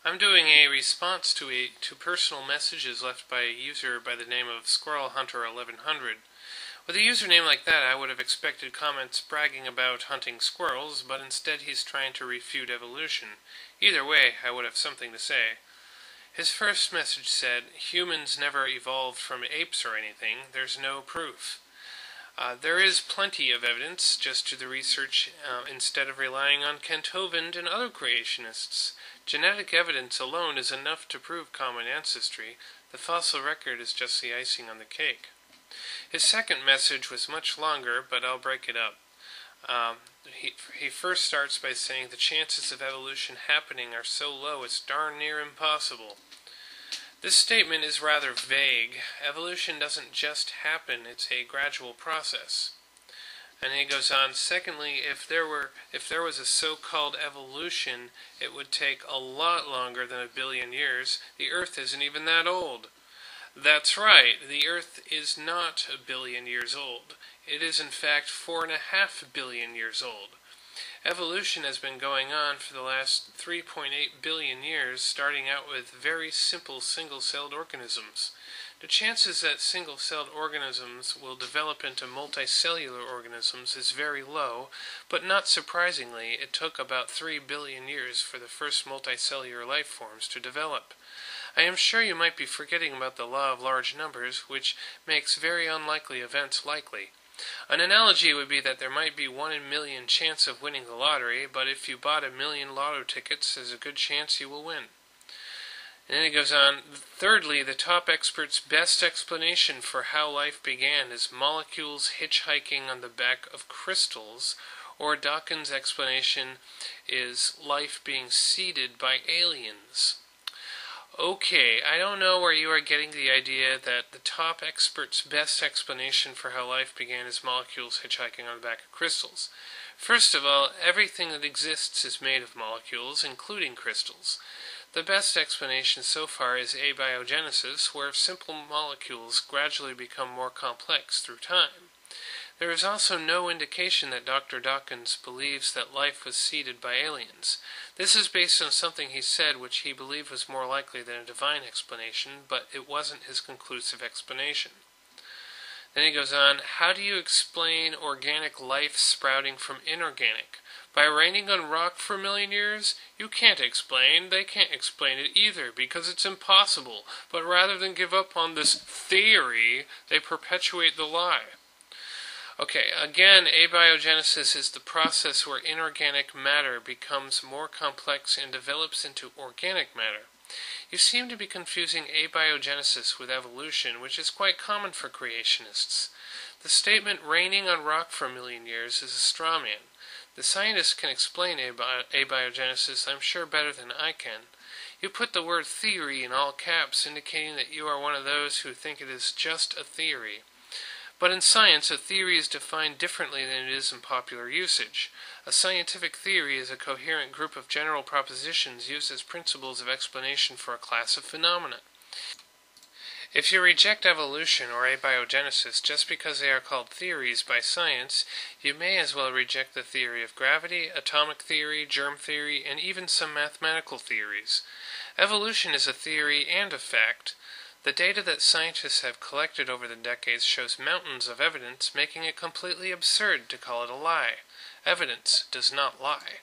I'm doing a response to personal messages left by a user by the name of SquirrelHunter1100. With a username like that, I would have expected comments bragging about hunting squirrels, but instead he's trying to refute evolution. Either way, I would have something to say. His first message said, "Humans never evolved from apes or anything. There's no proof." There is plenty of evidence. Just do the research instead of relying on Kent Hovind and other creationists. Genetic evidence alone is enough to prove common ancestry. The fossil record is just the icing on the cake. His second message was much longer, but I'll break it up. He first starts by saying the chances of evolution happening are so low it's darn near impossible. This statement is rather vague. Evolution doesn't just happen, it's a gradual process. And he goes on, secondly, if there was a so-called evolution, it would take a lot longer than 1 billion years. The Earth isn't even that old. That's right, the Earth is not 1 billion years old. It is in fact 4.5 billion years old. Evolution has been going on for the last 3.8 billion years, starting out with very simple single-celled organisms. The chances that single-celled organisms will develop into multicellular organisms is very low, but not surprisingly, it took about 3 billion years for the first multicellular life forms to develop. I am sure you might be forgetting about the law of large numbers, which makes very unlikely events likely. An analogy would be that there might be 1 in a million chance of winning the lottery, but if you bought 1 million lotto tickets, there's a good chance you will win. And then he goes on, thirdly, the top expert's best explanation for how life began is molecules hitchhiking on the back of crystals, or Dawkins' explanation is life being seeded by aliens. Okay, I don't know where you are getting the idea that the top expert's best explanation for how life began is molecules hitchhiking on the back of crystals. First of all, everything that exists is made of molecules, including crystals. The best explanation so far is abiogenesis, where simple molecules gradually become more complex through time. There is also no indication that Dr. Dawkins believes that life was seeded by aliens. This is based on something he said which he believed was more likely than a divine explanation, but it wasn't his conclusive explanation. Then he goes on, how do you explain organic life sprouting from inorganic? By raining on rock for 1 million years? You can't explain. They can't explain it either, because it's impossible. But rather than give up on this theory, they perpetuate the lie. Okay, again, abiogenesis is the process where inorganic matter becomes more complex and develops into organic matter. You seem to be confusing abiogenesis with evolution, which is quite common for creationists. The statement raining on rock for 1 million years is a straw man. The scientists can explain abiogenesis, I'm sure, better than I can. You put the word theory in all caps, indicating that you are one of those who think it is just a theory. But in science, a theory is defined differently than it is in popular usage. A scientific theory is a coherent group of general propositions used as principles of explanation for a class of phenomena. If you reject evolution or abiogenesis just because they are called theories by science, you may as well reject the theory of gravity, atomic theory, germ theory, and even some mathematical theories. Evolution is a theory and a fact. The data that scientists have collected over the decades shows mountains of evidence, making it completely absurd to call it a lie. Evidence does not lie.